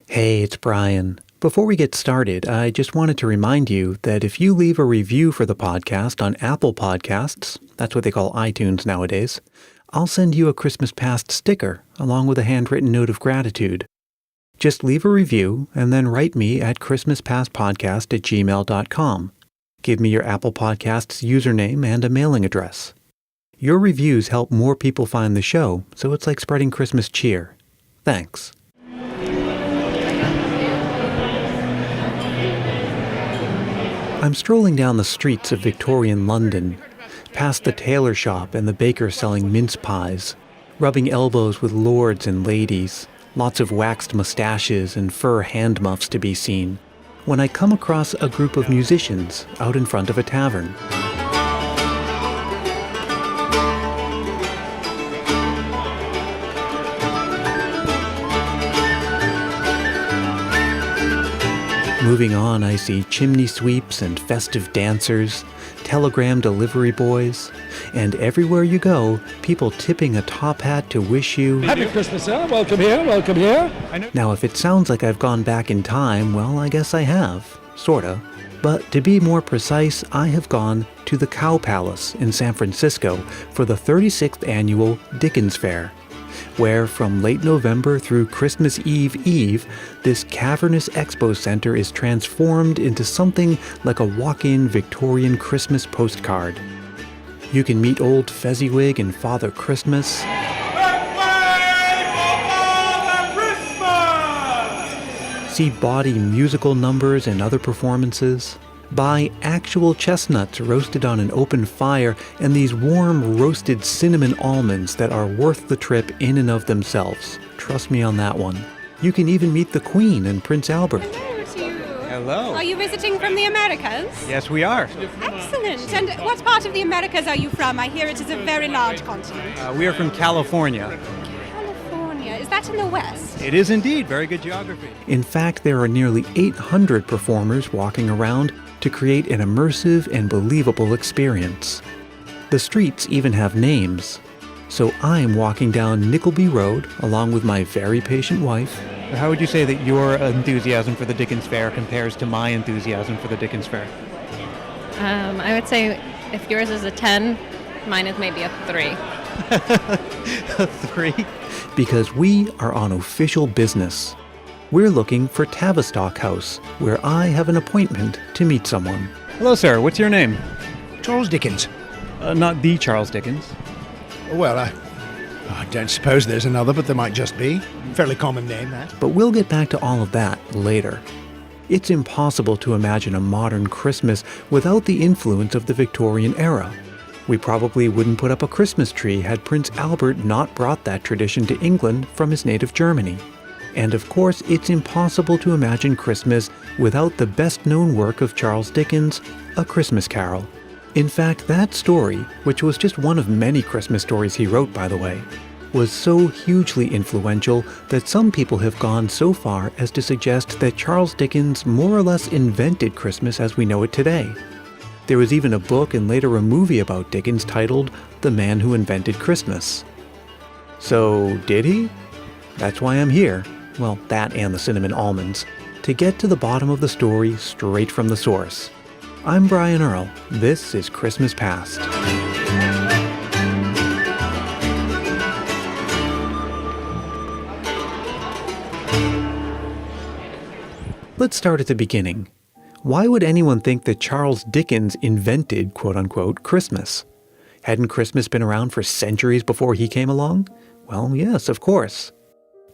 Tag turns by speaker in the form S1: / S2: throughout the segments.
S1: Hey, it's Brian. Before we get started, I just wanted to remind you that if you leave a review for the podcast on Apple Podcasts, that's what they call iTunes nowadays, I'll send you a Christmas Past sticker along with a handwritten note of gratitude. Just leave a review and then write me at christmaspastpodcast@gmail.com. Give me your Apple Podcasts username and a mailing address. Your reviews help more people find the show, so it's like spreading Christmas cheer. Thanks. I'm strolling down the streets of Victorian London, past the tailor shop and the baker selling mince pies, rubbing elbows with lords and ladies, lots of waxed mustaches and fur hand muffs to be seen, when I come across a group of musicians out in front of a tavern. Moving on, I see chimney sweeps and festive dancers, telegram delivery boys, and everywhere you go, people tipping a top hat to wish you
S2: Happy Christmas, sir. Welcome here, welcome here.
S1: Now, if it sounds like I've gone back in time, well, I guess I have. Sorta. But to be more precise, I have gone to the Cow Palace in San Francisco for the 36th annual Dickens Fair, where from late November through Christmas Eve, this cavernous expo center is transformed into something like a walk-in Victorian Christmas postcard. You can meet old Fezziwig and Father Christmas, see bawdy musical numbers and other performances, buy actual chestnuts roasted on an open fire, and these warm roasted cinnamon almonds that are worth the trip in and of themselves. Trust me on that one. You can even meet the Queen and Prince Albert.
S3: Hello to you.
S4: Hello.
S3: Are you visiting from the Americas?
S4: Yes, we are.
S3: Excellent. And what part of the Americas are you from? I hear it is a very large continent.
S4: We are from California.
S3: California. Is that in the west?
S4: It is indeed. Very good geography.
S1: In fact, there are nearly 800 performers walking around to create an immersive and believable experience. The streets even have names. So I'm walking down Nickleby Road along with my very patient wife.
S4: How would you say that your enthusiasm for the Dickens Fair compares to my enthusiasm for the Dickens Fair?
S5: I would say if yours is a 10, mine is maybe a 3.
S4: A 3?
S1: Because we are on official business. We're looking for Tavistock House, where I have an appointment to meet someone.
S4: Hello, sir. What's your name?
S2: Charles Dickens.
S4: Not the Charles Dickens.
S2: Well, I don't suppose there's another, but there might just be. Fairly common name, that.
S1: But we'll get back to all of that later. It's impossible to imagine a modern Christmas without the influence of the Victorian era. We probably wouldn't put up a Christmas tree had Prince Albert not brought that tradition to England from his native Germany. And of course, it's impossible to imagine Christmas without the best-known work of Charles Dickens, A Christmas Carol. In fact, that story, which was just one of many Christmas stories he wrote, by the way, was so hugely influential that some people have gone so far as to suggest that Charles Dickens more or less invented Christmas as we know it today. There was even a book and later a movie about Dickens titled The Man Who Invented Christmas. So, did he? That's why I'm here. Well, that and the cinnamon almonds, to get to the bottom of the story straight from the source. I'm Brian Earl. This is Christmas Past. Let's start at the beginning. Why would anyone think that Charles Dickens invented, quote-unquote, Christmas? Hadn't Christmas been around for centuries before he came along? Well, yes, of course.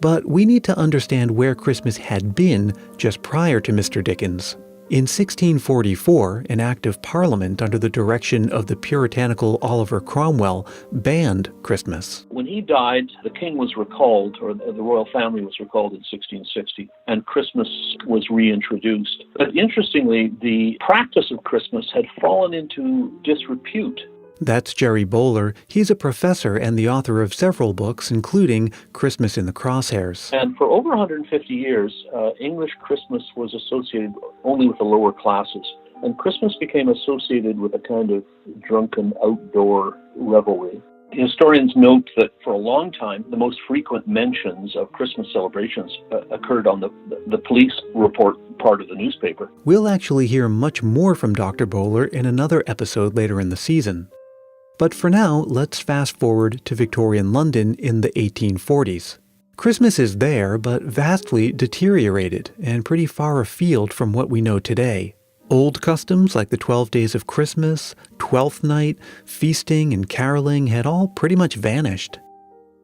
S1: But we need to understand where Christmas had been just prior to Mr. Dickens. In 1644, an Act of Parliament under the direction of the puritanical Oliver Cromwell banned Christmas.
S6: When he died, the king was recalled, or the royal family was recalled in 1660, and Christmas was reintroduced. But interestingly, the practice of Christmas had fallen into disrepute.
S1: That's Jerry Bowler. He's a professor and the author of several books, including Christmas in the Crosshairs.
S6: And for over 150 years, English Christmas was associated only with the lower classes. And Christmas became associated with a kind of drunken outdoor revelry. Historians note that for a long time, the most frequent mentions of Christmas celebrations occurred on the police report part of the newspaper.
S1: We'll actually hear much more from Dr. Bowler in another episode later in the season. But for now, let's fast forward to Victorian London in the 1840s. Christmas is there, but vastly deteriorated and pretty far afield from what we know today. Old customs like the 12 Days of Christmas, Twelfth Night, feasting and caroling had all pretty much vanished.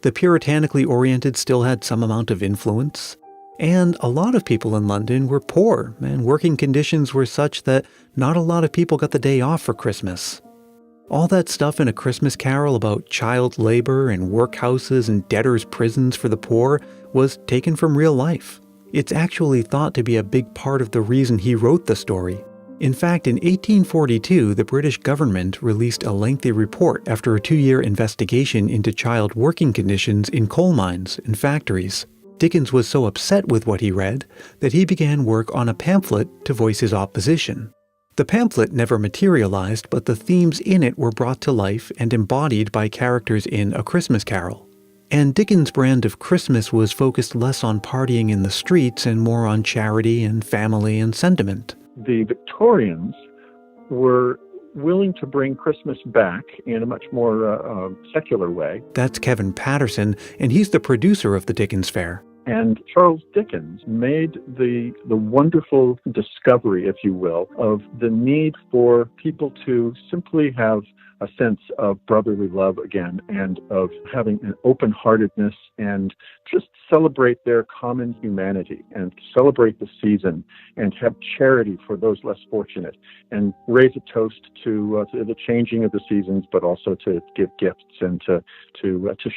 S1: The puritanically oriented still had some amount of influence, and a lot of people in London were poor, and working conditions were such that not a lot of people got the day off for Christmas. All that stuff in A Christmas Carol about child labor and workhouses and debtors' prisons for the poor was taken from real life. It's actually thought to be a big part of the reason he wrote the story. In fact, in 1842, the British government released a lengthy report after a 2-year investigation into child working conditions in coal mines and factories. Dickens was so upset with what he read that he began work on a pamphlet to voice his opposition. The pamphlet never materialized, but the themes in it were brought to life and embodied by characters in A Christmas Carol. And Dickens' brand of Christmas was focused less on partying in the streets and more on charity and family and sentiment.
S7: The Victorians were willing to bring Christmas back in a much more secular way.
S1: That's Kevin Patterson, and he's the producer of the Dickens Fair.
S7: And Charles Dickens made the wonderful discovery, if you will, of the need for people to simply have a sense of brotherly love again and of having an open-heartedness and just celebrate their common humanity and celebrate the season and have charity for those less fortunate and raise a toast to the changing of the seasons, but also to give gifts and to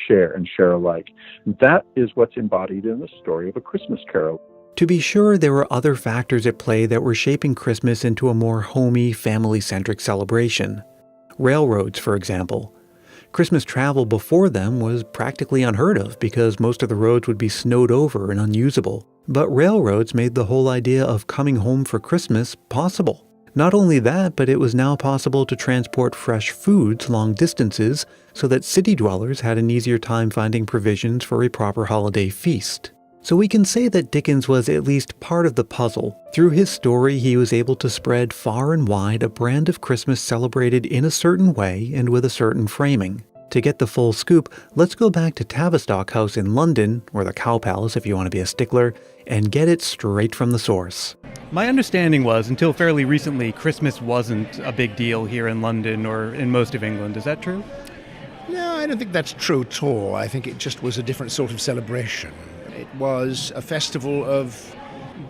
S7: share and share alike. That is what's embodied in the story of A Christmas Carol.
S1: To be sure, there were other factors at play that were shaping Christmas into a more homey, family-centric celebration. Railroads, for example. Christmas travel before them was practically unheard of because most of the roads would be snowed over and unusable. But railroads made the whole idea of coming home for Christmas possible. Not only that, but it was now possible to transport fresh foods long distances so that city dwellers had an easier time finding provisions for a proper holiday feast. So we can say that Dickens was at least part of the puzzle. Through his story, he was able to spread far and wide a brand of Christmas celebrated in a certain way and with a certain framing. To get the full scoop, let's go back to Tavistock House in London, or the Cow Palace if you want to be a stickler, and get it straight from the source.
S4: My understanding was, until fairly recently, Christmas wasn't a big deal here in London or in most of England. Is that true?
S2: No, I don't think that's true at all. I think it just was a different sort of celebration. It was a festival of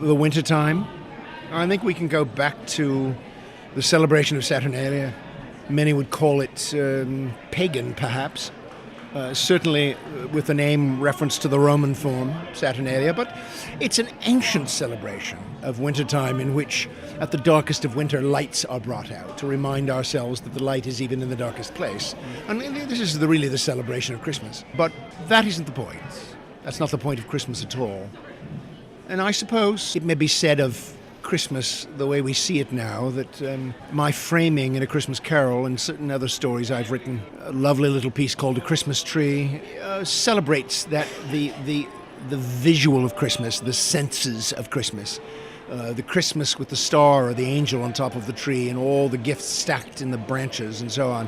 S2: the wintertime. I think we can go back to the celebration of Saturnalia. Many would call it pagan, perhaps. Certainly with the name reference to the Roman form, Saturnalia. But it's an ancient celebration of wintertime in which, at the darkest of winter, lights are brought out to remind ourselves that the light is even in the darkest place. And this is really the celebration of Christmas. But that isn't the point. That's not the point of Christmas at all. And I suppose it may be said of Christmas, the way we see it now, that my framing in A Christmas Carol and certain other stories I've written, a lovely little piece called A Christmas Tree, celebrates that the visual of Christmas, the senses of Christmas. The Christmas with the star or the angel on top of the tree and all the gifts stacked in the branches and so on.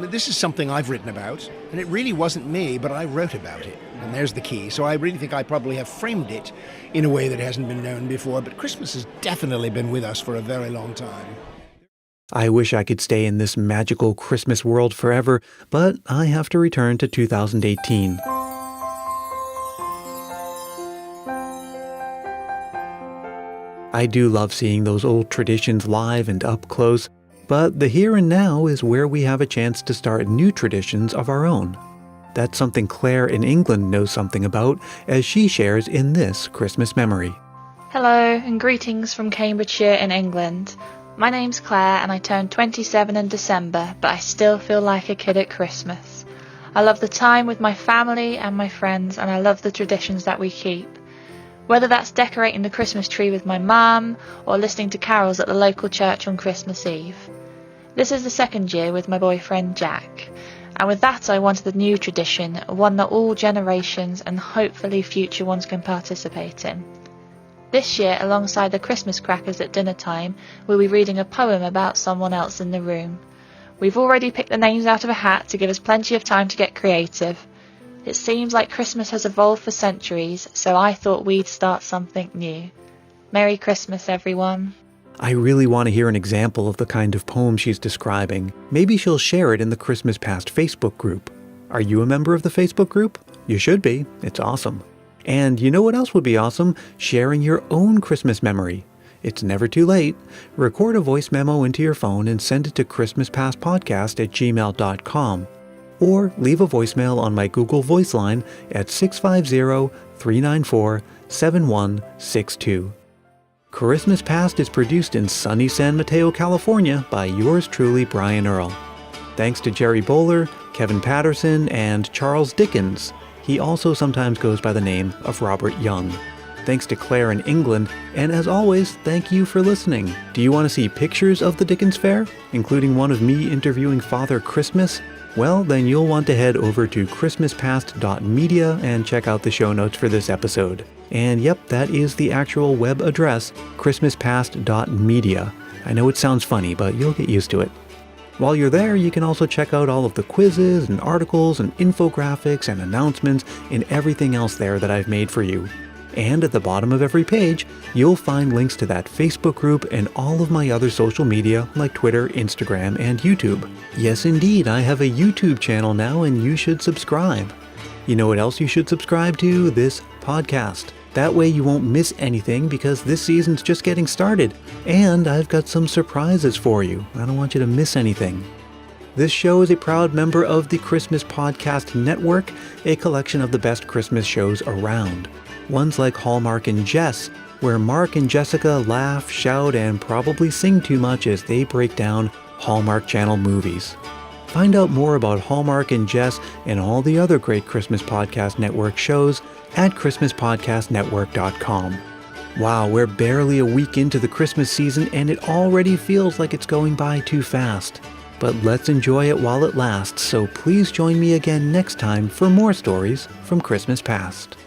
S2: This is something I've written about, and it really wasn't me, but I wrote about it, and there's the key. So I really think I probably have framed it in a way that hasn't been known before, but Christmas has definitely been with us for a very long time.
S1: I wish I could stay in this magical Christmas world forever, but I have to return to 2018. I do love seeing those old traditions live and up close, but the here and now is where we have a chance to start new traditions of our own. That's something Claire in England knows something about, as she shares in this Christmas memory.
S8: Hello and greetings from Cambridgeshire in England. My name's Claire and I turned 27 in December, but I still feel like a kid at Christmas. I love the time with my family and my friends, and I love the traditions that we keep. Whether that's decorating the Christmas tree with my mum or listening to carols at the local church on Christmas Eve. This is the second year with my boyfriend Jack, And with that, I wanted a new tradition, one that all generations and hopefully future ones can participate in. This year, alongside the Christmas crackers at dinner time, we'll be reading a poem about someone else in the room. We've already picked the names out of a hat to give us plenty of time to get creative. It seems like Christmas has evolved for centuries, so I thought we'd start something new. Merry Christmas, everyone.
S1: I really want to hear an example of the kind of poem she's describing. Maybe she'll share it in the Christmas Past Facebook group. Are you a member of the Facebook group? You should be. It's awesome. And you know what else would be awesome? Sharing your own Christmas memory. It's never too late. Record a voice memo into your phone and send it to christmaspastpodcast@gmail.com. Or leave a voicemail on my Google Voice line at 650-394-7162. Christmas Past is produced in sunny San Mateo, California by yours truly, Brian Earl. Thanks to Jerry Bowler, Kevin Patterson, and Charles Dickens. He also sometimes goes by the name of Robert Young. Thanks to Claire in England, and as always, thank you for listening. Do you want to see pictures of the Dickens Fair, including one of me interviewing Father Christmas? Well, then you'll want to head over to christmaspast.media and check out the show notes for this episode. And yep, that is the actual web address, christmaspast.media. I know it sounds funny, but you'll get used to it. While you're there, you can also check out all of the quizzes and articles and infographics and announcements and everything else there that I've made for you. And at the bottom of every page, you'll find links to that Facebook group and all of my other social media like Twitter, Instagram, and YouTube. Yes, indeed, I have a YouTube channel now and you should subscribe. You know what else you should subscribe to? This podcast. That way you won't miss anything because this season's just getting started. And I've got some surprises for you. I don't want you to miss anything. This show is a proud member of the Christmas Podcast Network, a collection of the best Christmas shows around. Ones like Hallmark and Jess, where Mark and Jessica laugh, shout, and probably sing too much as they break down Hallmark Channel movies. Find out more about Hallmark and Jess and all the other great Christmas Podcast Network shows at christmaspodcastnetwork.com. Wow, we're barely a week into the Christmas season and it already feels like it's going by too fast. But let's enjoy it while it lasts, so please join me again next time for more stories from Christmas Past.